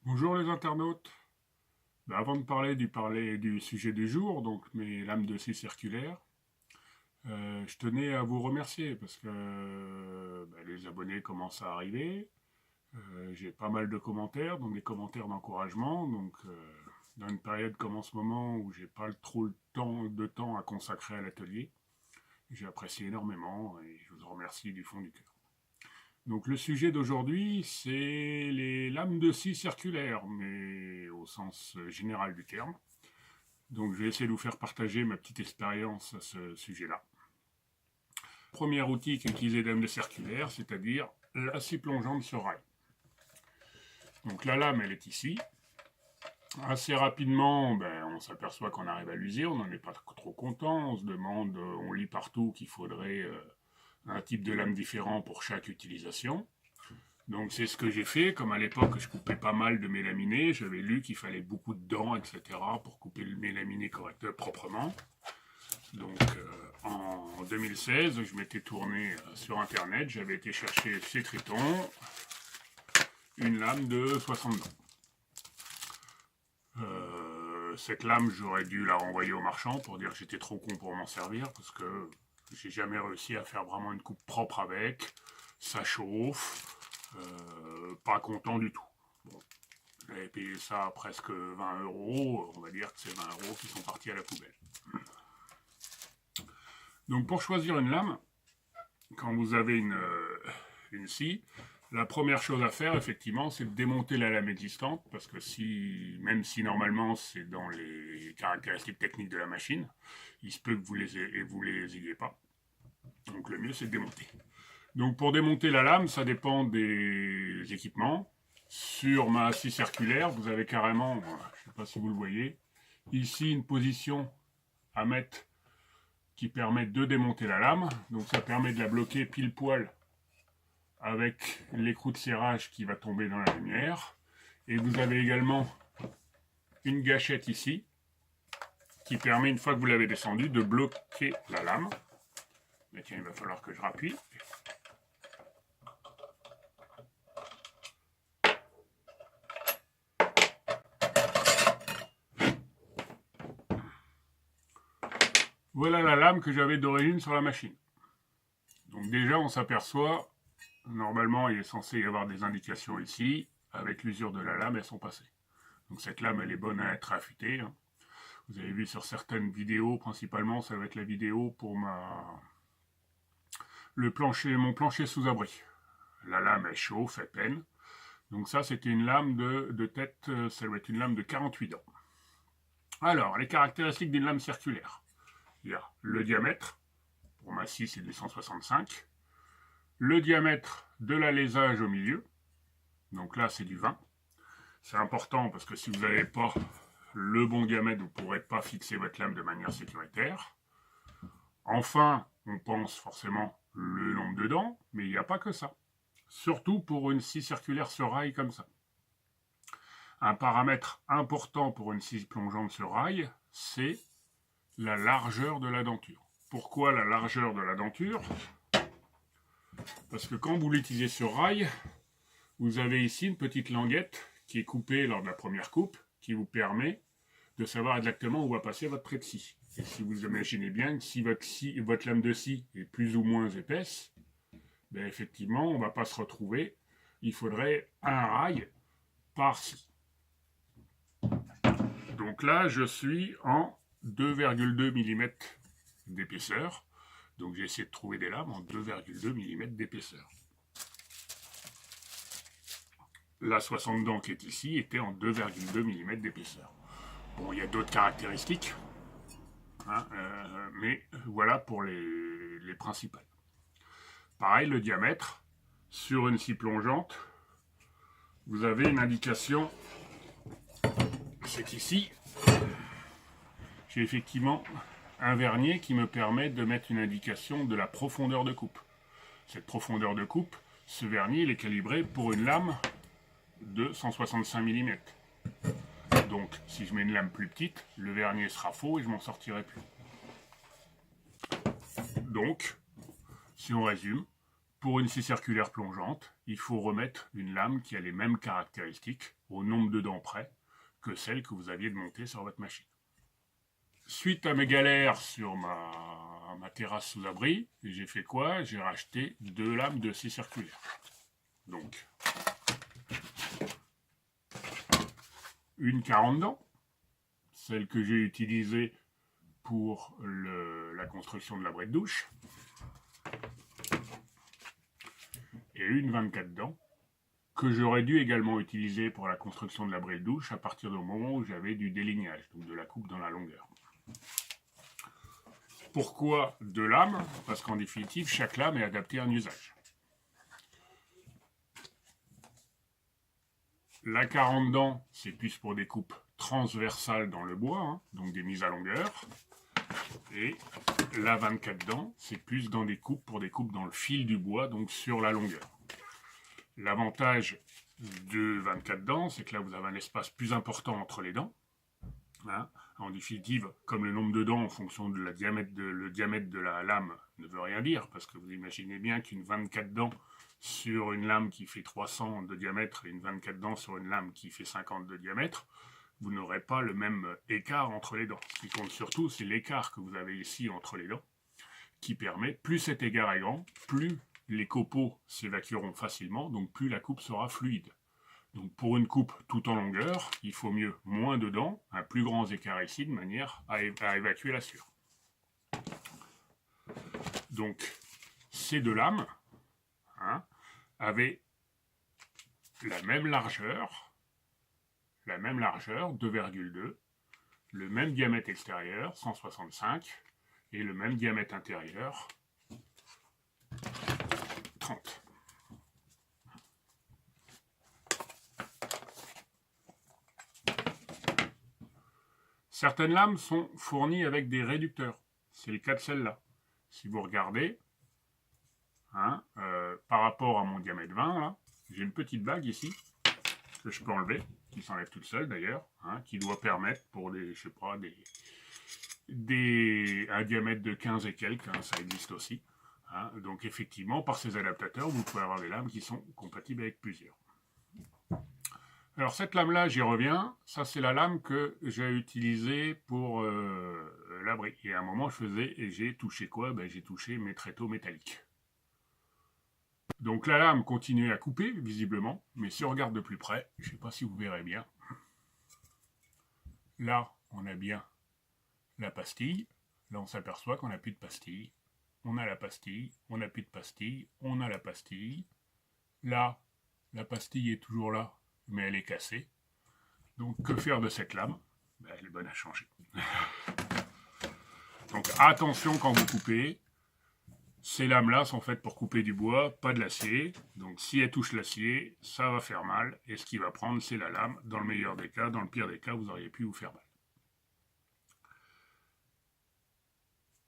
Bonjour les internautes. Avant de parler du sujet du jour, donc mes lames de scie circulaires, je tenais à vous remercier parce que les abonnés commencent à arriver. J'ai pas mal de commentaires, donc des commentaires d'encouragement. Donc dans une période comme en ce moment où j'ai pas trop de temps à consacrer à l'atelier, j'ai apprécié énormément et je vous en remercie du fond du cœur. Donc le sujet d'aujourd'hui, c'est les lames de scie circulaires, mais au sens général du terme. Donc je vais essayer de vous faire partager ma petite expérience à ce sujet-là. Premier outil qui utilise les lames de circulaire, c'est-à-dire la scie plongeante sur rail. Donc la lame, elle est ici. Assez rapidement, on s'aperçoit qu'on arrive à l'user, on n'en est pas trop content, on se demande, on lit partout qu'il faudrait un type de lame différent pour chaque utilisation. Donc c'est ce que j'ai fait, comme à l'époque je coupais pas mal de mélaminés, j'avais lu qu'il fallait beaucoup de dents, etc. pour couper le mélaminé correctement, proprement. Donc en 2016, je m'étais tourné sur internet, j'avais été chercher chez Triton une lame de 60 dents. Cette lame, j'aurais dû la renvoyer au marchand pour dire que j'étais trop con pour m'en servir parce que j'ai jamais réussi à faire vraiment une coupe propre avec. Ça chauffe, pas content du tout. Bon, j'avais payé ça presque 20 euros, on va dire que c'est 20 euros qui sont partis à la poubelle. Donc pour choisir une lame, quand vous avez une scie, la première chose à faire, effectivement, c'est de démonter la lame existante, parce que même si normalement c'est dans les caractéristiques techniques de la machine, il se peut que vous les ayez pas. Donc le mieux, c'est de démonter. Donc pour démonter la lame, ça dépend des équipements. Sur ma scie circulaire, vous avez carrément, je ne sais pas si vous le voyez, ici une position à mettre qui permet de démonter la lame. Donc ça permet de la bloquer pile poil avec l'écrou de serrage qui va tomber dans la lumière. Et vous avez également une gâchette ici qui permet, une fois que vous l'avez descendu, de bloquer la lame. Mais tiens, il va falloir que je rappuie. Voilà la lame que j'avais d'origine sur la machine. Donc déjà, on s'aperçoit, normalement, il est censé y avoir des indications ici. Avec l'usure de la lame, elles sont passées. Donc cette lame, elle est bonne à être affûtée. Hein. Vous avez vu sur certaines vidéos, principalement, ça va être la vidéo pour mon plancher sous abri. La lame, elle chauffe, elle peine. Donc ça, c'était une lame de tête, ça doit être une lame de 48 dents. Alors, les caractéristiques d'une lame circulaire. Il y a le diamètre, pour ma scie, c'est du 165. Le diamètre de l'alésage au milieu, donc là, c'est du 20. C'est important parce que si vous n'avez pas le bon diamètre, vous ne pourrez pas fixer votre lame de manière sécuritaire. Enfin, on pense forcément le nombre de dents, mais il n'y a pas que ça. Surtout pour une scie circulaire sur rail comme ça. Un paramètre important pour une scie plongeante sur rail, c'est la largeur de la denture. Pourquoi la largeur de la denture? Parce que quand vous l'utilisez sur rail, vous avez ici une petite languette qui est coupée lors de la première coupe, qui vous permet de savoir exactement où va passer votre trait de scie. Et si vous imaginez bien que si votre lame de scie est plus ou moins épaisse, effectivement, on ne va pas se retrouver. Il faudrait un rail par scie. Donc là, je suis en 2,2 mm d'épaisseur. Donc j'ai essayé de trouver des lames en 2,2 mm d'épaisseur. La 60 dents qui est ici était en 2,2 mm d'épaisseur. Bon, il y a d'autres caractéristiques, hein, mais voilà pour les principales. Pareil, le diamètre, sur une scie plongeante, vous avez une indication, c'est ici. J'ai effectivement un vernier qui me permet de mettre une indication de la profondeur de coupe. Cette profondeur de coupe, ce vernier, il est calibré pour une lame de 165 mm. Donc, si je mets une lame plus petite, le vernier sera faux et je m'en sortirai plus. Donc, si on résume, pour une scie circulaire plongeante, il faut remettre une lame qui a les mêmes caractéristiques, au nombre de dents près, que celle que vous aviez de monter sur votre machine. Suite à mes galères sur ma terrasse sous abri, j'ai fait quoi? J'ai racheté 2 lames de scie circulaire. Donc, une 40 dents, celle que j'ai utilisée pour la construction de l'abri de douche, et une 24 dents, que j'aurais dû également utiliser pour la construction de l'abri de douche à partir du moment où j'avais du délignage, donc de la coupe dans la longueur. Pourquoi 2 lames? Parce qu'en définitive, chaque lame est adaptée à un usage. La 40 dents, c'est plus pour des coupes transversales dans le bois, donc des mises à longueur. Et la 24 dents, c'est plus dans des coupes pour des coupes dans le fil du bois, donc sur la longueur. L'avantage de 24 dents, c'est que là, vous avez un espace plus important entre les dents. En définitive, comme le nombre de dents en fonction de le diamètre de la lame ne veut rien dire, parce que vous imaginez bien qu'une 24 dents sur une lame qui fait 300 de diamètre et une 24 dents sur une lame qui fait 50 de diamètre, vous n'aurez pas le même écart entre les dents. Ce qui compte surtout, c'est l'écart que vous avez ici entre les dents, qui permet, plus cet écart est grand, plus les copeaux s'évacueront facilement, donc plus la coupe sera fluide. Donc pour une coupe tout en longueur, il faut mieux moins de dents, un plus grand écart ici, de manière à évacuer la sueur. Donc ces 2 lames avaient la même largeur, 2,2, le même diamètre extérieur, 165, et le même diamètre intérieur, 30. Certaines lames sont fournies avec des réducteurs. C'est le cas de celle-là. Si vous regardez, par rapport à mon diamètre 20, j'ai une petite bague ici, que je peux enlever, qui s'enlève toute seule d'ailleurs, qui doit permettre pour des, je sais pas, un diamètre de 15 et quelques, ça existe aussi. Donc effectivement, par ces adaptateurs, vous pouvez avoir des lames qui sont compatibles avec plusieurs. Alors cette lame-là, j'y reviens. Ça, c'est la lame que j'ai utilisée pour l'abri. Et à un moment, j'ai touché quoi? J'ai touché mes tréteaux métalliques. Donc la lame continue à couper, visiblement. Mais si on regarde de plus près, je ne sais pas si vous verrez bien. Là, on a bien la pastille. Là, on s'aperçoit qu'on n'a plus de pastille. On a la pastille, on n'a plus de pastille, on a la pastille. Là, la pastille est toujours là, mais elle est cassée. Donc, que faire de cette lame? Elle est bonne à changer. Donc, attention quand vous coupez. Ces lames-là sont faites pour couper du bois, pas de l'acier. Donc, si elles touchent l'acier, ça va faire mal. Et ce qui va prendre, c'est la lame. Dans le meilleur des cas, dans le pire des cas, vous auriez pu vous faire mal.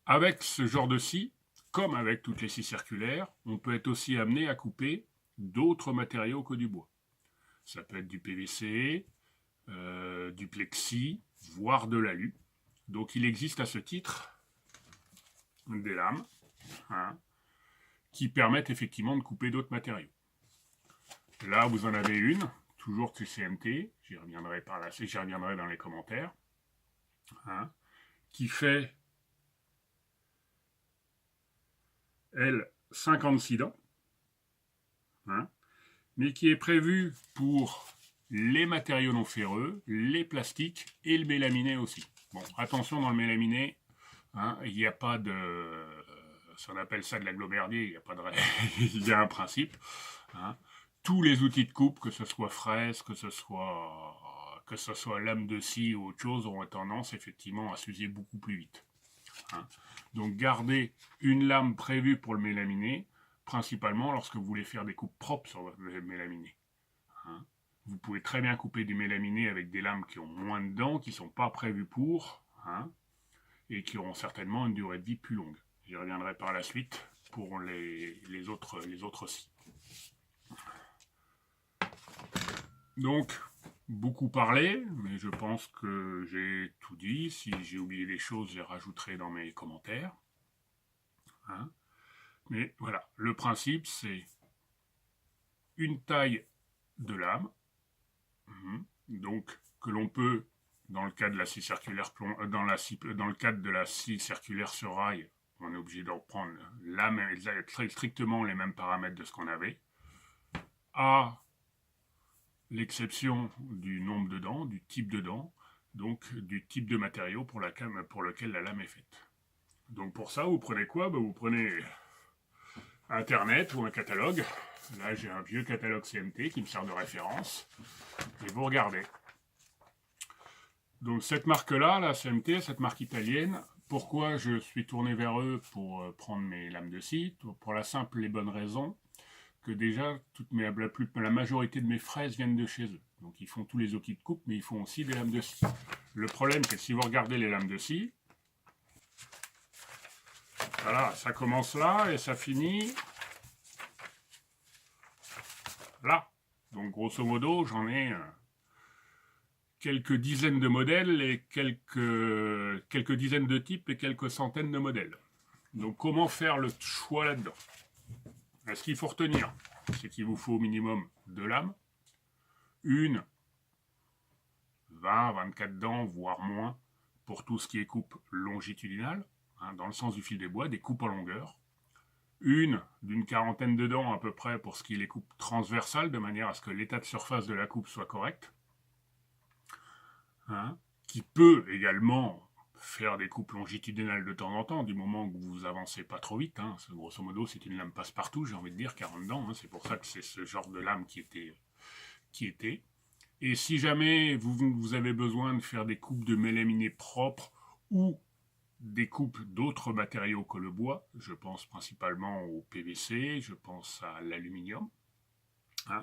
Avec ce genre de scie, comme avec toutes les scies circulaires, on peut être aussi amené à couper d'autres matériaux que du bois. Ça peut être du PVC, du plexi, voire de l'alu. Donc il existe à ce titre des lames qui permettent effectivement de couper d'autres matériaux. Là, vous en avez une, toujours TCMT, j'y reviendrai dans les commentaires, qui fait, elle, 56 dents, mais qui est prévue pour les matériaux non ferreux, les plastiques et le mélaminé aussi. Bon, attention, dans le mélaminé, il n'y a pas de... on appelle ça de l'agglomerdier, il n'y a pas de... il y a un principe. Tous les outils de coupe, que ce soit fraise, que ce soit lame de scie ou autre chose, auront tendance effectivement à s'user beaucoup plus vite. Donc gardez une lame prévue pour le mélaminé, principalement lorsque vous voulez faire des coupes propres sur votre mélaminé. Vous pouvez très bien couper du mélaminé avec des lames qui ont moins de dents, qui ne sont pas prévues pour, et qui auront certainement une durée de vie plus longue. J'y reviendrai par la suite pour les autres scies. Donc, beaucoup parlé, mais je pense que j'ai tout dit. Si j'ai oublié des choses, je les rajouterai dans mes commentaires. Mais voilà, le principe, c'est une taille de lame, donc que l'on peut, dans le cas de la scie circulaire, dans le cadre de la scie circulaire sur rail, on est obligé de reprendre strictement les mêmes paramètres de ce qu'on avait, à l'exception du nombre de dents, du type de dents, donc du type de matériau pour lequel la lame est faite. Donc pour ça, vous prenez quoi? Vous prenez Internet ou un catalogue. Là, j'ai un vieux catalogue CMT qui me sert de référence. Et vous regardez. Donc cette marque-là, la CMT, cette marque italienne, pourquoi je suis tourné vers eux pour prendre mes lames de scie? Pour la simple et bonne raison que déjà, la majorité de mes fraises viennent de chez eux. Donc ils font tous les outils de coupe, mais ils font aussi des lames de scie. Le problème, c'est que si vous regardez les lames de scie, voilà, ça commence là et ça finit là. Donc grosso modo, j'en ai quelques dizaines de modèles et quelques dizaines de types et quelques centaines de modèles. Donc comment faire le choix là-dedans? Ce qu'il faut retenir, c'est qu'il vous faut au minimum 2 lames, une 20, 24 dents, voire moins, pour tout ce qui est coupe longitudinale, dans le sens du fil des bois, des coupes en longueur. Une d'une quarantaine de dents à peu près pour ce qui est les coupes transversales, de manière à ce que l'état de surface de la coupe soit correct. Qui peut également faire des coupes longitudinales de temps en temps, du moment que vous avancez pas trop vite. Grosso modo, c'est une lame passe-partout, j'ai envie de dire, 40 dents. C'est pour ça que c'est ce genre de lame qui était. Et si jamais vous avez besoin de faire des coupes de mélaminé propres ou des coupes d'autres matériaux que le bois, je pense principalement au PVC, je pense à l'aluminium,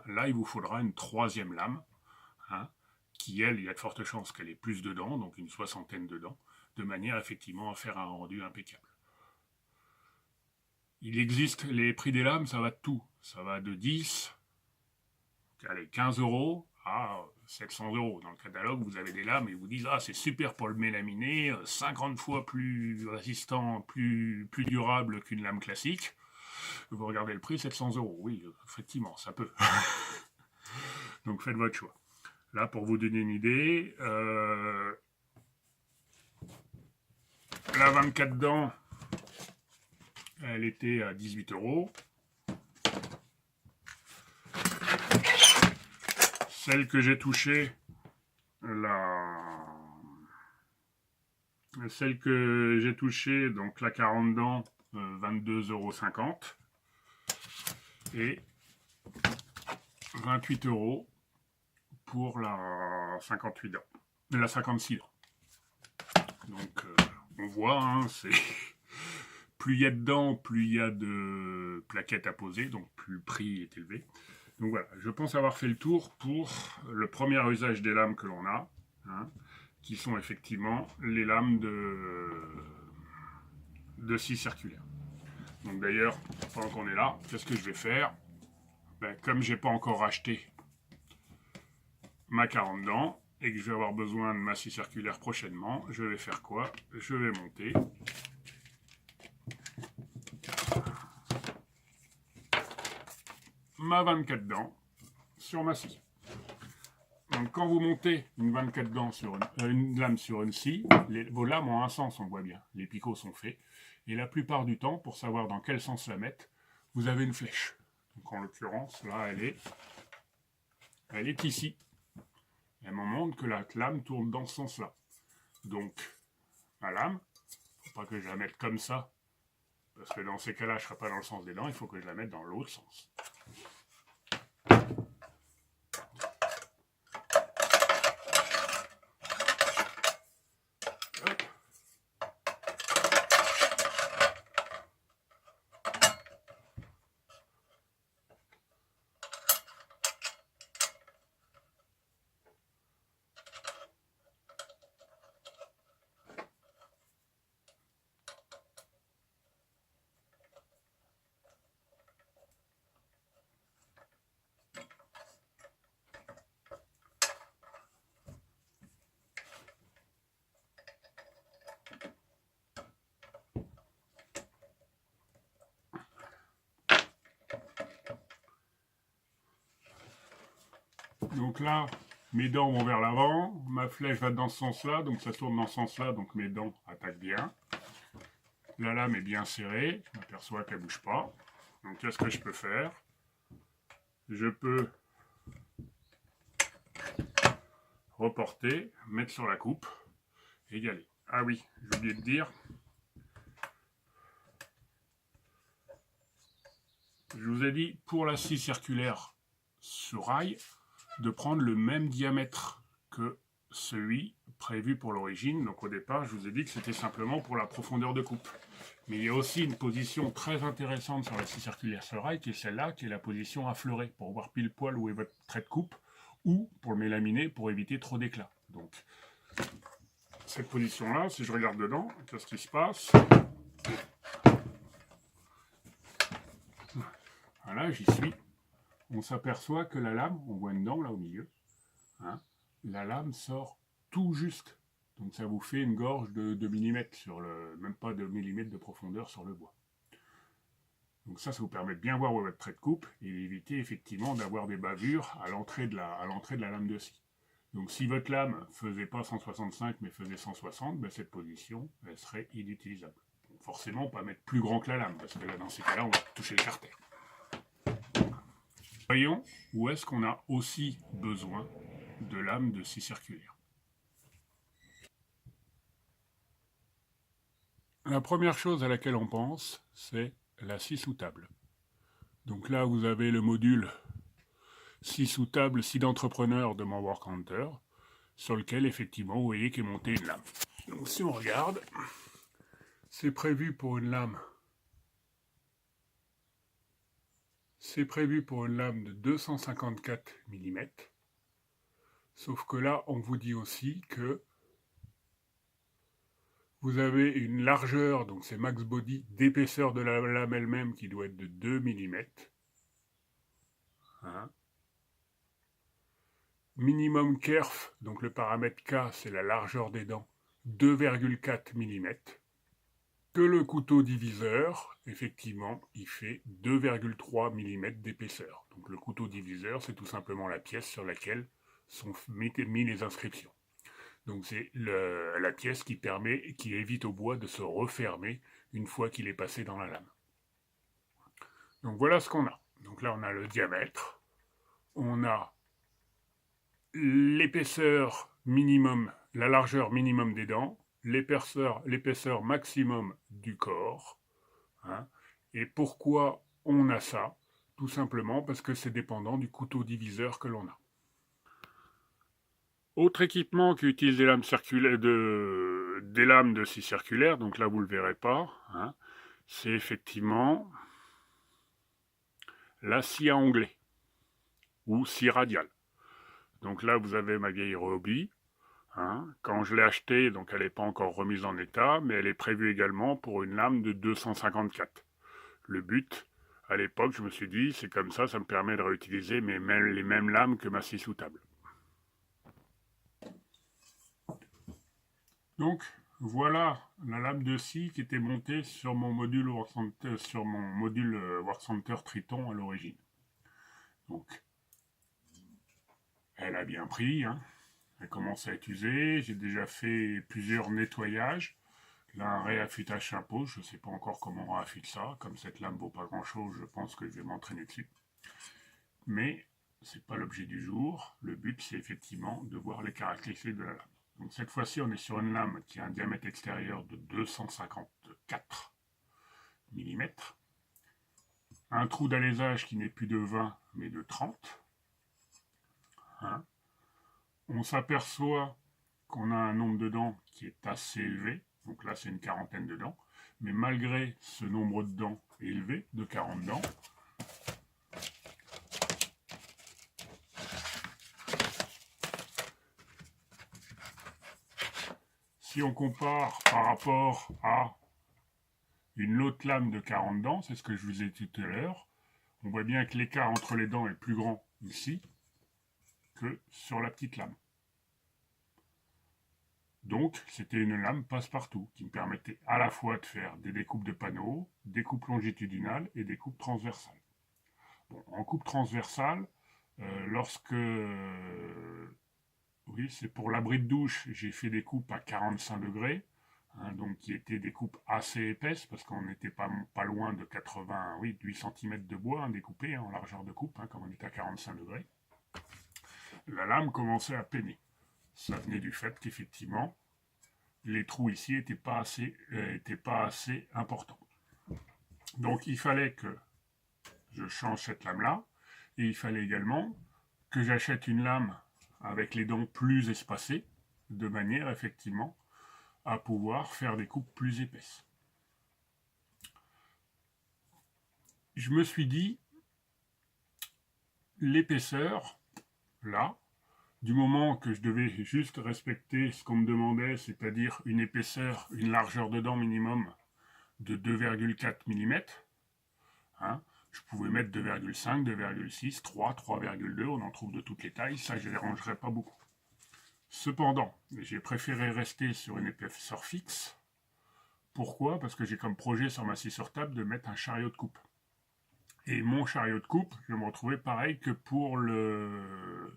là il vous faudra une 3e lame, qui elle, il y a de fortes chances qu'elle ait plus de dents, donc une 60aine de dents, de manière effectivement à faire un rendu impeccable. Il existe les prix des lames, ça va de tout, ça va de 10, allez, 15 € à 700 €. Dans le catalogue, vous avez des lames et vous disent « Ah, c'est super pour le mélaminé, 50 fois plus résistant, plus durable qu'une lame classique. » Vous regardez le prix, 700 €. Oui, effectivement, ça peut. Donc faites votre choix. Là, pour vous donner une idée, la 24 dents, elle était à 18 €. Celle que j'ai touchée, donc la 40 dents, 22,50 €. Et 28 € pour la 58 dents. La 56 dents. Donc on voit, c'est plus il y a de dents, plus il y a de plaquettes à poser, donc plus le prix est élevé. Donc voilà, je pense avoir fait le tour pour le premier usage des lames que l'on a, qui sont effectivement les lames de scie circulaire. Donc d'ailleurs, pendant qu'on est là, qu'est-ce que je vais faire? Comme j'ai pas encore acheté ma 40 dents et que je vais avoir besoin de ma scie circulaire prochainement, je vais faire quoi? Je vais monter ma 24 dents sur ma scie. Donc quand vous montez une 24 dents sur une lame sur une scie, vos lames ont un sens, on voit bien. Les picots sont faits. Et la plupart du temps, pour savoir dans quel sens la mettre, vous avez une flèche. Donc en l'occurrence, là, elle est ici. Elle me montre que la lame tourne dans ce sens-là. Donc, ma lame, il ne faut pas que je la mette comme ça, parce que dans ces cas-là, je ne serai pas dans le sens des dents, il faut que je la mette dans l'autre sens. Donc là, mes dents vont vers l'avant, ma flèche va dans ce sens-là, donc ça tourne dans ce sens-là, donc mes dents attaquent bien. La lame est bien serrée, je m'aperçois qu'elle ne bouge pas. Donc qu'est-ce que je peux faire? Je peux reporter, mettre sur la coupe, égaler. Ah oui, j'ai oublié de dire, je vous ai dit pour la scie circulaire sur rail, de prendre le même diamètre que celui prévu pour l'origine. Donc au départ, je vous ai dit que c'était simplement pour la profondeur de coupe. Mais il y a aussi une position très intéressante sur la scie circulaire sur rail, qui est celle-là, qui est la position affleurée, pour voir pile poil où est votre trait de coupe, ou pour le mélaminer, pour éviter trop d'éclat. Donc, cette position-là, si je regarde dedans, qu'est-ce qui se passe? Voilà, j'y suis. On s'aperçoit que la lame, on voit une dent là au milieu, hein, la lame sort tout juste. Donc ça vous fait une gorge de 2 mm, même pas de millimètres de profondeur sur le bois. Donc ça vous permet de bien voir où est votre trait de coupe et d'éviter effectivement d'avoir des bavures à l'entrée de la lame de scie. Donc si votre lame ne faisait pas 165 mais faisait 160, ben cette position elle serait inutilisable. Donc forcément, pas mettre plus grand que la lame, parce que là dans ces cas-là, on va toucher le carter. Voyons où est-ce qu'on a aussi besoin de lames de scie circulaire. La première chose à laquelle on pense, c'est la scie sous table. Donc là, vous avez le module scie sous table, scie d'entrepreneur de mon Workcounter, sur lequel, effectivement, vous voyez qu'est montée une lame. Donc si on regarde, c'est prévu pour une lame. C'est prévu pour une lame de 254 mm. Sauf que là, on vous dit aussi que vous avez une largeur, donc c'est max body, d'épaisseur de la lame elle-même qui doit être de 2 mm. Hein. Minimum kerf, donc le paramètre K, c'est la largeur des dents, 2,4 mm. Que le couteau diviseur, effectivement, il fait 2,3 mm d'épaisseur. Donc le couteau diviseur, c'est tout simplement la pièce sur laquelle sont mis les inscriptions. Donc c'est la pièce qui évite au bois de se refermer une fois qu'il est passé dans la lame. Donc voilà ce qu'on a. Donc là on a le diamètre, on a l'épaisseur minimum, la largeur minimum des dents, l'épaisseur maximum du corps. Hein. Et pourquoi on a ça? Tout simplement parce que c'est dépendant du couteau diviseur que l'on a. Autre équipement qui utilise des lames de scie circulaire, donc là vous ne le verrez pas, hein, c'est effectivement la scie à onglet ou scie radiale. Donc là vous avez ma vieille Ryobi. Hein. Quand je l'ai achetée, donc elle n'est pas encore remise en état, mais elle est prévue également pour une lame de 254. Le but, à l'époque, je me suis dit, c'est comme ça me permet de réutiliser les mêmes lames que ma scie sous table. Donc, voilà la lame de scie qui était montée sur mon module Workcenter Triton à l'origine. Donc, elle a bien pris, hein. Elle commence à être usée. J'ai déjà fait plusieurs nettoyages. Là, un réaffûtage s'impose. Je ne sais pas encore comment on réaffûte ça. Comme cette lame ne vaut pas grand-chose, je pense que je vais m'entraîner dessus. Mais ce n'est pas l'objet du jour. Le but, c'est effectivement de voir les caractéristiques de la lame. Donc cette fois-ci, on est sur une lame qui a un diamètre extérieur de 254 mm. Un trou d'alésage qui n'est plus de 20, mais de 30. Hein. On s'aperçoit qu'on a un nombre de dents qui est assez élevé. Donc là, c'est une quarantaine de dents. Mais malgré ce nombre de dents élevé, de 40 dents, si on compare par rapport à une autre lame de 40 dents, c'est ce que je vous ai dit tout à l'heure, on voit bien que l'écart entre les dents est plus grand ici que sur la petite lame. Donc, c'était une lame passe-partout qui me permettait à la fois de faire des découpes de panneaux, des coupes longitudinales et des coupes transversales. Bon, en coupe transversale, Lorsque, oui, c'est pour l'abri de douche, j'ai fait des coupes à 45 degrés, hein, donc qui étaient des coupes assez épaisses, parce qu'on n'était pas loin de 88 cm de bois, hein, découpé en largeur de coupe, hein, comme on était à 45 degrés. La lame commençait à peiner. Ça venait du fait qu'effectivement, les trous ici n'étaient pas assez importants. Donc il fallait que je change cette lame-là, et il fallait également que j'achète une lame avec les dents plus espacées, de manière effectivement à pouvoir faire des coupes plus épaisses. Je me suis dit, l'épaisseur, là, du moment que je devais juste respecter ce qu'on me demandait, c'est-à-dire une épaisseur, une largeur de dent minimum de 2,4 mm, hein, je pouvais mettre 2,5, 2,6, 3, 3,2, on en trouve de toutes les tailles, ça je ne dérangerais pas beaucoup. Cependant, j'ai préféré rester sur une épaisseur fixe. Pourquoi? Parce que j'ai comme projet sur ma scie sur table de mettre un chariot de coupe. Et mon chariot de coupe, je vais me retrouver pareil que pour le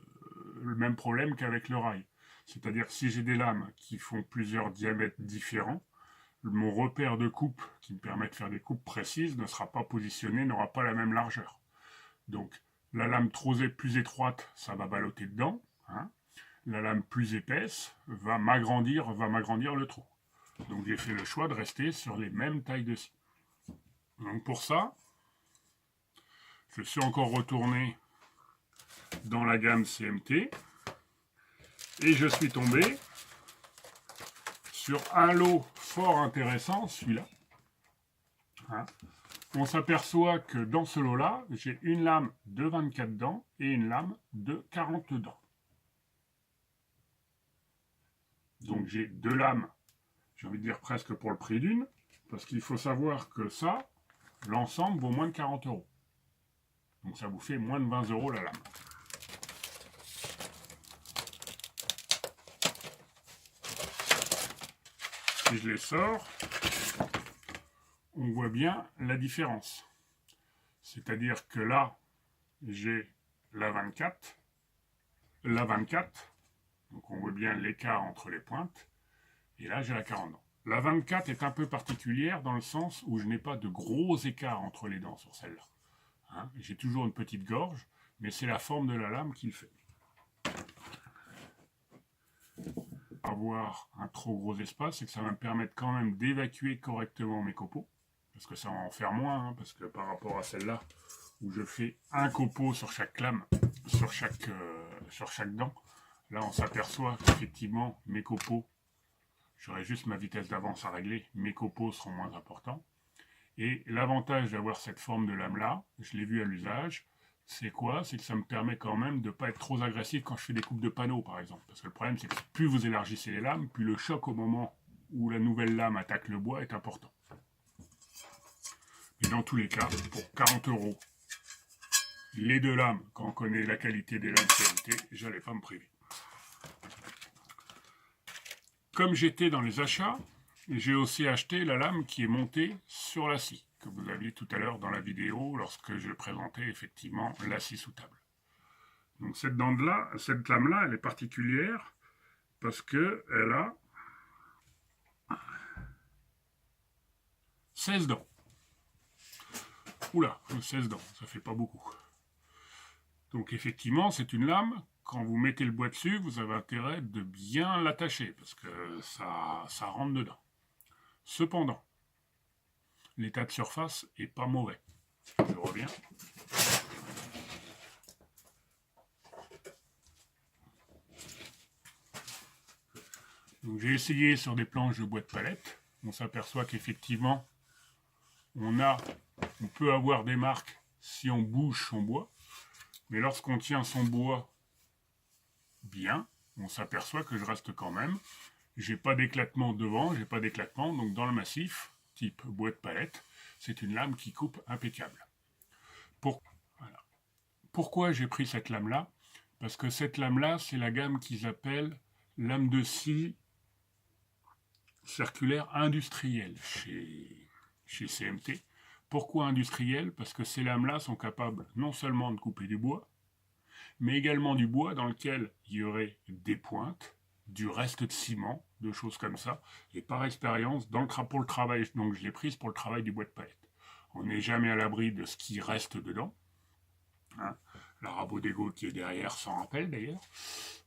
même problème qu'avec le rail. C'est-à-dire si j'ai des lames qui font plusieurs diamètres différents, mon repère de coupe qui me permet de faire des coupes précises ne sera pas positionné, n'aura pas la même largeur. Donc la lame trop plus étroite, ça va balloter dedans, hein. La lame plus épaisse va m'agrandir le trou. Donc j'ai fait le choix de rester sur les mêmes tailles de scie. Donc pour ça, je suis encore retourné dans la gamme CMT et je suis tombé sur un lot fort intéressant, celui-là. Hein. On s'aperçoit que dans ce lot-là, j'ai une lame de 24 dents et une lame de 40 dents. Donc j'ai deux lames, j'ai envie de dire presque pour le prix d'une, parce qu'il faut savoir que ça, l'ensemble vaut moins de 40 €. Donc ça vous fait moins de 20 € la lame. Si je les sors, on voit bien la différence. C'est-à-dire que là, j'ai la 24, donc on voit bien l'écart entre les pointes, et là j'ai la 40 dents. La 24 est un peu particulière dans le sens où je n'ai pas de gros écarts entre les dents sur celle-là. Hein, j'ai toujours une petite gorge, mais c'est la forme de la lame qui le fait. Avoir un trop gros espace, c'est que ça va me permettre quand même d'évacuer correctement mes copeaux, parce que ça va en faire moins, hein, parce que par rapport à celle-là, où je fais un copeau sur chaque lame, sur chaque dent, là on s'aperçoit qu'effectivement mes copeaux, j'aurai juste ma vitesse d'avance à régler, mes copeaux seront moins importants. Et l'avantage d'avoir cette forme de lame-là, je l'ai vu à l'usage, c'est quoi? C'est que ça me permet quand même de ne pas être trop agressif quand je fais des coupes de panneaux, par exemple. Parce que le problème, c'est que plus vous élargissez les lames, plus le choc au moment où la nouvelle lame attaque le bois est important. Mais dans tous les cas, pour 40 €, les deux lames, quand on connaît la qualité des lames CMT, j'allais pas me priver. Comme j'étais dans les achats, j'ai aussi acheté la lame qui est montée sur la scie, que vous aviez tout à l'heure dans la vidéo lorsque je présentais effectivement la scie sous table. Donc cette lame-là, elle est particulière parce qu'elle a 16 dents. Oula, 16 dents, ça fait pas beaucoup. Donc effectivement, c'est une lame, quand vous mettez le bois dessus, vous avez intérêt de bien l'attacher parce que ça rentre dedans. Cependant, l'état de surface est pas mauvais. Je reviens. Donc j'ai essayé sur des planches de bois de palette. On s'aperçoit qu'effectivement, on peut avoir des marques si on bouge son bois. Mais lorsqu'on tient son bois bien, on s'aperçoit que je reste quand même. J'ai pas d'éclatement devant, j'ai pas d'éclatement. Donc dans le massif, type bois de palette, c'est une lame qui coupe impeccable. Voilà. Pourquoi j'ai pris cette lame-là? Parce que cette lame-là, c'est la gamme qu'ils appellent lame de scie circulaire industrielle chez CMT. Pourquoi industrielle? Parce que ces lames-là sont capables non seulement de couper du bois, mais également du bois dans lequel il y aurait des pointes, du reste de ciment, de choses comme ça. Et par expérience, pour le travail, donc je l'ai prise pour le travail du bois de palette. On n'est jamais à l'abri de ce qui reste dedans. Hein. La rabot d'égo qui est derrière s'en rappelle d'ailleurs.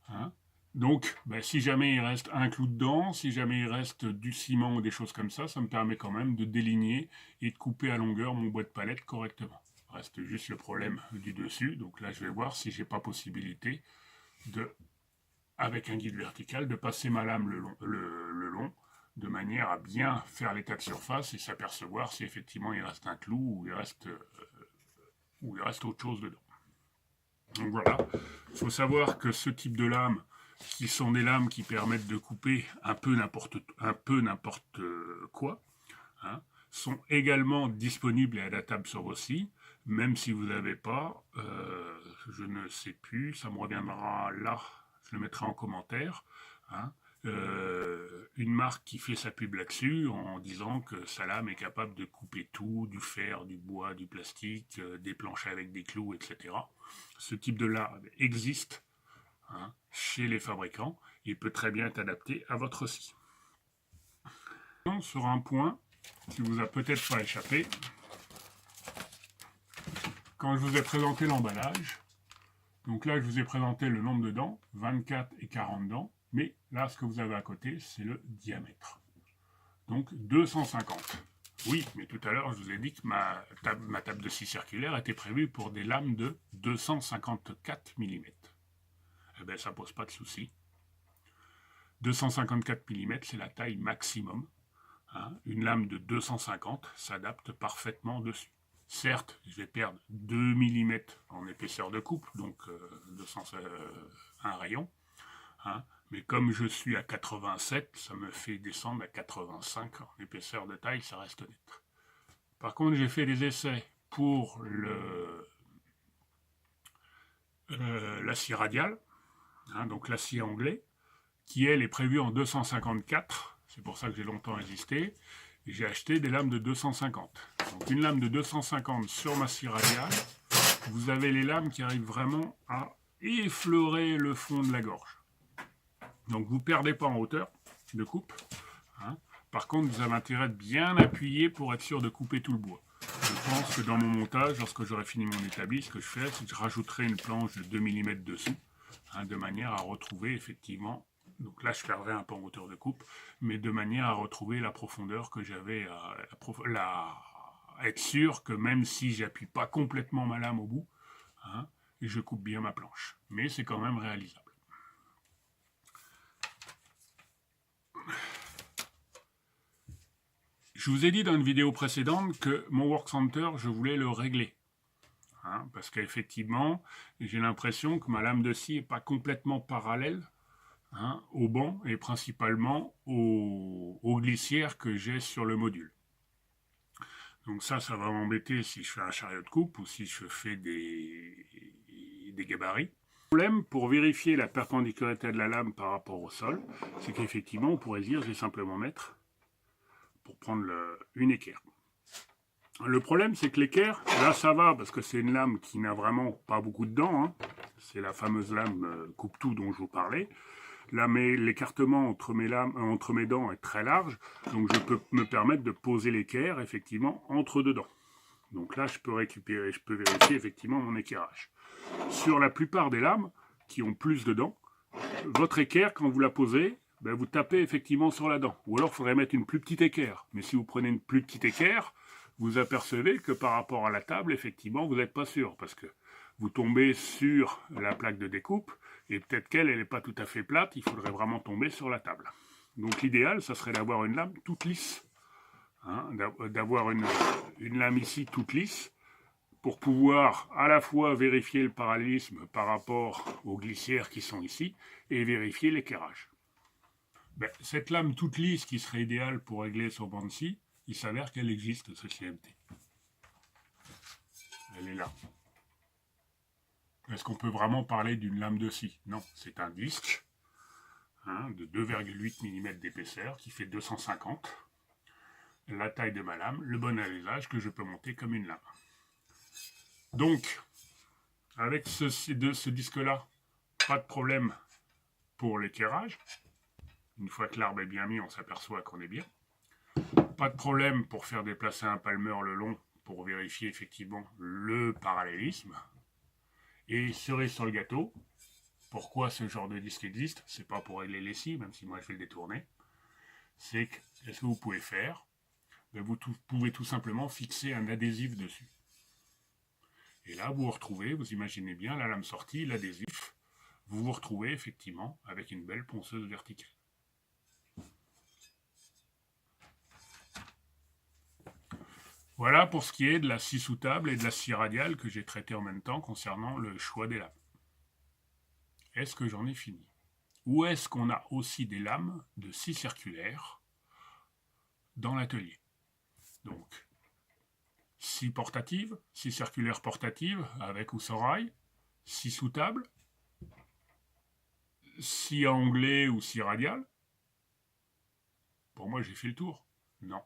Hein. Donc, si jamais il reste un clou dedans, si jamais il reste du ciment ou des choses comme ça me permet quand même de déligner et de couper à longueur mon bois de palette correctement. Reste juste le problème du dessus. Donc là, je vais voir si j'ai pas possibilité de, avec un guide vertical, de passer ma lame le long, de manière à bien faire l'état de surface et s'apercevoir si effectivement il reste un clou ou il reste autre chose dedans. Donc voilà, il faut savoir que ce type de lames, qui sont des lames qui permettent de couper un peu n'importe quoi, hein, sont également disponibles et adaptables sur vos sites, même si vous n'avez pas, je ne sais plus, ça me reviendra là, je le mettrai en commentaire, hein, une marque qui fait sa pub là-dessus en disant que sa lame est capable de couper tout, du fer, du bois, du plastique, des planches avec des clous, etc. Ce type de lame existe, hein, chez les fabricants et peut très bien être adapté à votre scie. Sur un point qui vous a peut-être pas échappé, quand je vous ai présenté l'emballage, donc là je vous ai présenté le nombre de dents, 24 et 40 dents, mais là ce que vous avez à côté c'est le diamètre. Donc 250. Oui, mais tout à l'heure je vous ai dit que ma table de scie circulaire était prévue pour des lames de 254 mm. Eh bien ça pose pas de souci. 254 mm c'est la taille maximum. Hein, une lame de 250 s'adapte parfaitement dessus. Certes, je vais perdre 2 mm en épaisseur de coupe, donc un rayon. Hein, mais comme je suis à 87, ça me fait descendre à 85 en épaisseur de taille, ça reste net. Par contre, j'ai fait des essais pour la scie radiale, hein, donc la scie anglais, qui elle est prévue en 254. C'est pour ça que j'ai longtemps hésité. J'ai acheté des lames de 250. Donc une lame de 250 sur ma scie radiale, vous avez les lames qui arrivent vraiment à effleurer le fond de la gorge. Donc vous ne perdez pas en hauteur de coupe. Hein. Par contre, vous avez intérêt de bien appuyer pour être sûr de couper tout le bois. Je pense que dans mon montage, lorsque j'aurai fini mon établi, ce que je fais, c'est que je rajouterai une planche de 2 mm dessous, hein, de manière à retrouver effectivement. Donc là, je perdrai un peu en hauteur de coupe, mais de manière à retrouver la profondeur que j'avais, à être sûr que même si j'appuie pas complètement ma lame au bout, hein, je coupe bien ma planche. Mais c'est quand même réalisable. Je vous ai dit dans une vidéo précédente que mon Work Center, je voulais le régler. Hein, parce qu'effectivement, j'ai l'impression que ma lame de scie n'est pas complètement parallèle, hein, au banc et principalement aux glissières que j'ai sur le module. Donc ça va m'embêter si je fais un chariot de coupe ou si je fais des gabarits. Le problème, pour vérifier la perpendicularité de la lame par rapport au sol, c'est qu'effectivement, on pourrait dire, je vais simplement mettre, pour prendre une équerre. Le problème, c'est que l'équerre, là ça va, parce que c'est une lame qui n'a vraiment pas beaucoup de dents, hein. C'est la fameuse lame coupe-tout dont je vous parlais. Là, l'écartement entre mes dents est très large, donc je peux me permettre de poser l'équerre, effectivement, entre deux dents. Donc là, je peux vérifier effectivement mon équerrage. Sur la plupart des lames qui ont plus de dents, votre équerre, quand vous la posez, vous tapez effectivement sur la dent. Ou alors, il faudrait mettre une plus petite équerre. Mais si vous prenez une plus petite équerre, vous apercevez que par rapport à la table, effectivement, vous n'êtes pas sûr. Parce que vous tombez sur la plaque de découpe, et peut-être qu'elle n'est pas tout à fait plate, il faudrait vraiment tomber sur la table. Donc l'idéal, ça serait d'avoir une lame toute lisse. Hein, d'avoir une lame ici toute lisse, pour pouvoir à la fois vérifier le parallélisme par rapport aux glissières qui sont ici, et vérifier l'équerrage. Cette lame toute lisse qui serait idéale pour régler son banc de scie, il s'avère qu'elle existe, ce CMT. Elle est là. Est-ce qu'on peut vraiment parler d'une lame de scie? Non, c'est un disque, hein, de 2,8 mm d'épaisseur qui fait 250. La taille de ma lame, le bon alésage que je peux monter comme une lame. Donc, Avec ce disque-là, pas de problème pour l'éclairage. Une fois que l'arbre est bien mis, on s'aperçoit qu'on est bien. Pas de problème pour faire déplacer un palmeur le long pour vérifier effectivement le parallélisme. Et cerise sur le gâteau, pourquoi ce genre de disque existe? C'est pas pour régler les scies, même si moi je vais le détourner. C'est que, qu'est-ce que vous pouvez faire? Vous pouvez tout simplement fixer un adhésif dessus. Et là, vous vous retrouvez, vous imaginez bien la lame sortie, l'adhésif, vous vous retrouvez effectivement avec une belle ponceuse verticale. Voilà pour ce qui est de la scie sous table et de la scie radiale que j'ai traité en même temps concernant le choix des lames. Est-ce que j'en ai fini? Ou est-ce qu'on a aussi des lames de scie circulaire dans l'atelier? Donc, scie portative, scie circulaire portative avec ou sans rail, scie sous table, scie à onglet ou scie radiale. Pour moi, j'ai fait le tour. Non.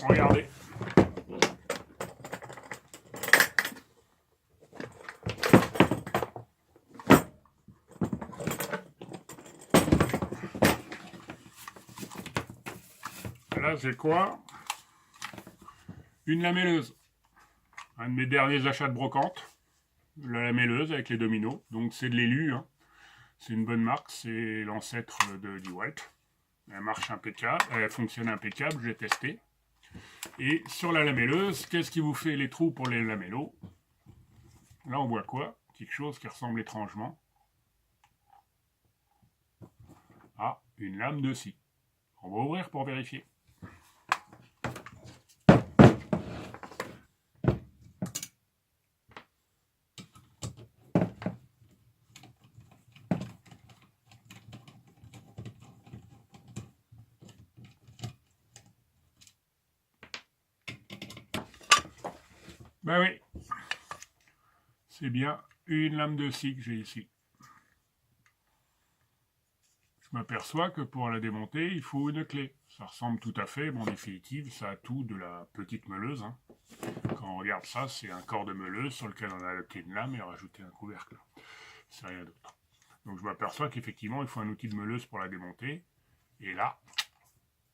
Regardez. Là, c'est quoi? Une lamelleuse. Un de mes derniers achats de brocante. La lamelleuse avec les dominos. Donc, c'est de l'élu. Hein. C'est une bonne marque. C'est l'ancêtre de DeWalt. Elle marche impeccable. Elle fonctionne impeccable. J'ai testé. Et sur la lamelleuse, qu'est-ce qui vous fait les trous pour les lamellos? Là, on voit quoi? Quelque chose qui ressemble étrangement à une lame de scie. On va ouvrir pour vérifier. Ben oui, c'est bien une lame de scie que j'ai ici. Je m'aperçois que pour la démonter, il faut une clé. Ça ressemble tout à fait, bon, en définitive, ça a tout de la petite meuleuse. Hein. Quand on regarde ça, c'est un corps de meuleuse sur lequel on a adapté une lame et rajouté un couvercle. C'est rien d'autre. Donc je m'aperçois qu'effectivement, il faut un outil de meuleuse pour la démonter. Et là,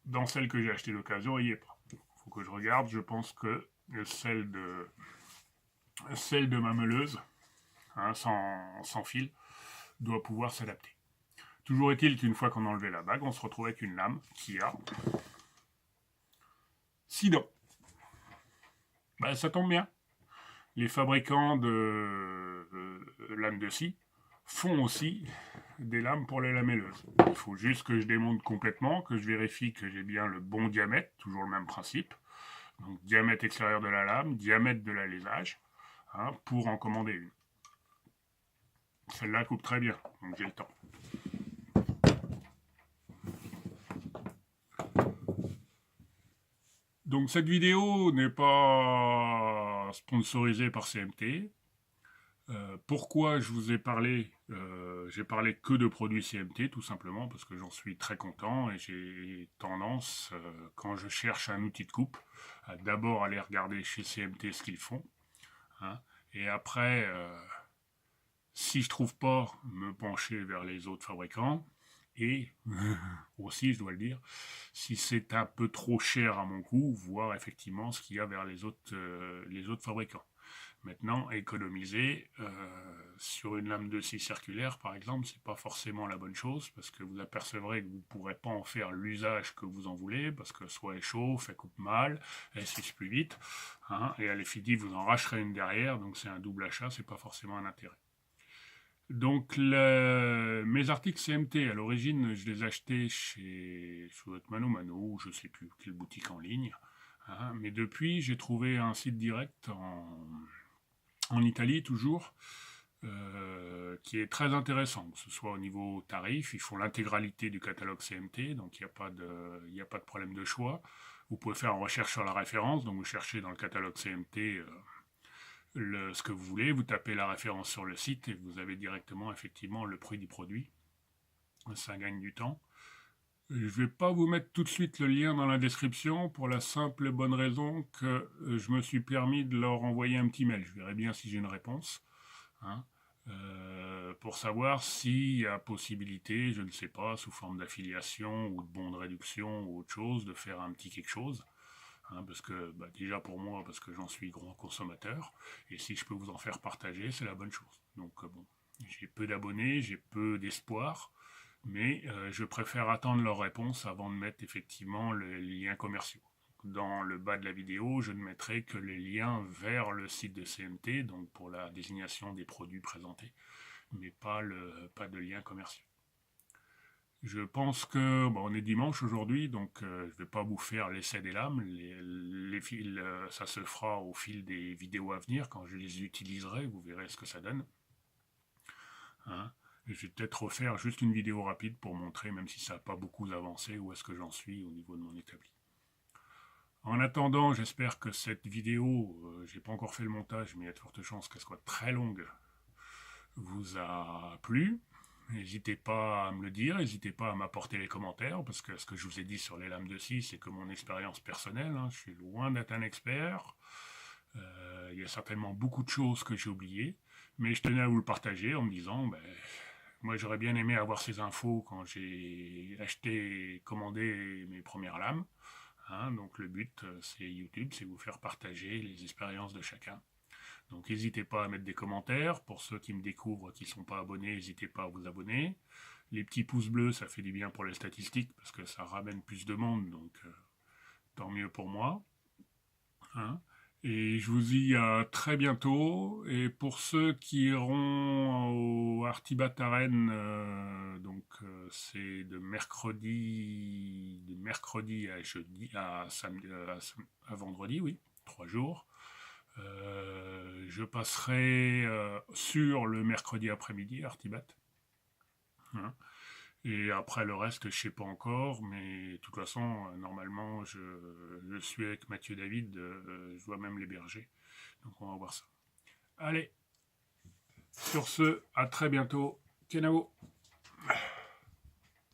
dans celle que j'ai achetée d'occasion, il n'y est pas. Il faut que je regarde, je pense que celle de ma meuleuse, hein, sans fil, doit pouvoir s'adapter. Toujours est-il qu'une fois qu'on a enlevé la bague, on se retrouve avec une lame qui a 6 dents. Ben, ça tombe bien. Les fabricants de lames de scie font aussi des lames pour les lamelleuses. Il faut juste que je démonte complètement, que je vérifie que j'ai bien le bon diamètre, toujours le même principe. Donc diamètre extérieur de la lame, diamètre de l'alésage, hein, pour en commander une. Celle-là coupe très bien, donc j'ai le temps. Donc cette vidéo n'est pas sponsorisée par CMT. Pourquoi je vous ai parlé j'ai parlé que de produits CMT, tout simplement parce que j'en suis très content et j'ai tendance, quand je cherche un outil de coupe, à d'abord aller regarder chez CMT ce qu'ils font, hein, et après, si je trouve pas, me pencher vers les autres fabricants, et aussi, je dois le dire, si c'est un peu trop cher à mon goût, voir effectivement ce qu'il y a vers les autres fabricants. Maintenant, économiser sur une lame de scie circulaire, par exemple, c'est pas forcément la bonne chose, parce que vous apercevrez que vous ne pourrez pas en faire l'usage que vous en voulez, parce que soit elle chauffe, elle coupe mal, elle s'use plus vite, hein, et à l'effectif, vous en racherez une derrière, donc c'est un double achat, c'est pas forcément un intérêt. Donc, mes articles CMT, à l'origine, je les achetais chez Mano Mano, ou je ne sais plus quelle boutique en ligne. Hein, mais depuis, j'ai trouvé un site direct en Italie, toujours, qui est très intéressant, que ce soit au niveau tarif. Ils font l'intégralité du catalogue CMT, donc il n'y a pas de problème de choix. Vous pouvez faire une recherche sur la référence, donc vous cherchez dans le catalogue CMT ce que vous voulez, vous tapez la référence sur le site et vous avez directement effectivement le prix du produit. Ça gagne du temps. Je ne vais pas vous mettre tout de suite le lien dans la description pour la simple et bonne raison que je me suis permis de leur envoyer un petit mail. Je verrai bien si j'ai une réponse. Hein, pour savoir s'il y a possibilité, je ne sais pas, sous forme d'affiliation ou de bon de réduction ou autre chose, de faire un petit quelque chose. Hein, parce que déjà pour moi, parce que j'en suis grand consommateur, et si je peux vous en faire partager, c'est la bonne chose. Donc bon, j'ai peu d'abonnés, j'ai peu d'espoir, mais je préfère attendre leur réponse avant de mettre effectivement les liens commerciaux. Dans le bas de la vidéo, je ne mettrai que les liens vers le site de CNT, donc pour la désignation des produits présentés, mais pas de lien commercial. Je pense que on est dimanche aujourd'hui, donc je ne vais pas vous faire l'essai des lames. Les fils, ça se fera au fil des vidéos à venir quand je les utiliserai. Vous verrez ce que ça donne. Hein, je vais peut-être refaire juste une vidéo rapide pour montrer, même si ça n'a pas beaucoup avancé, où est-ce que j'en suis au niveau de mon établi. En attendant, j'espère que cette vidéo, j'ai pas encore fait le montage, mais il y a de fortes chances qu'elle soit très longue, vous a plu. N'hésitez pas à me le dire, n'hésitez pas à m'apporter les commentaires, parce que ce que je vous ai dit sur les lames de scie, c'est que mon expérience personnelle, hein, je suis loin d'être un expert. Il y a certainement beaucoup de choses que j'ai oubliées, mais je tenais à vous le partager en me disant, moi j'aurais bien aimé avoir ces infos quand j'ai acheté et commandé mes premières lames. Hein, donc le but, c'est YouTube, c'est vous faire partager les expériences de chacun. Donc n'hésitez pas à mettre des commentaires. Pour ceux qui me découvrent, qui ne sont pas abonnés, n'hésitez pas à vous abonner. Les petits pouces bleus, ça fait du bien pour les statistiques, parce que ça ramène plus de monde, donc tant mieux pour moi. Hein, et je vous dis à très bientôt. Et pour ceux qui iront au Artibat à Rennes, c'est de mercredi à jeudi, à vendredi, oui, 3 jours. Je passerai sur le mercredi après-midi à Artibat. Hein. Et après le reste, je sais pas encore, mais de toute façon, normalement, je suis avec Mathieu David, je vois même l'héberger. Donc on va voir ça. Allez, sur ce, à très bientôt. Kenavo.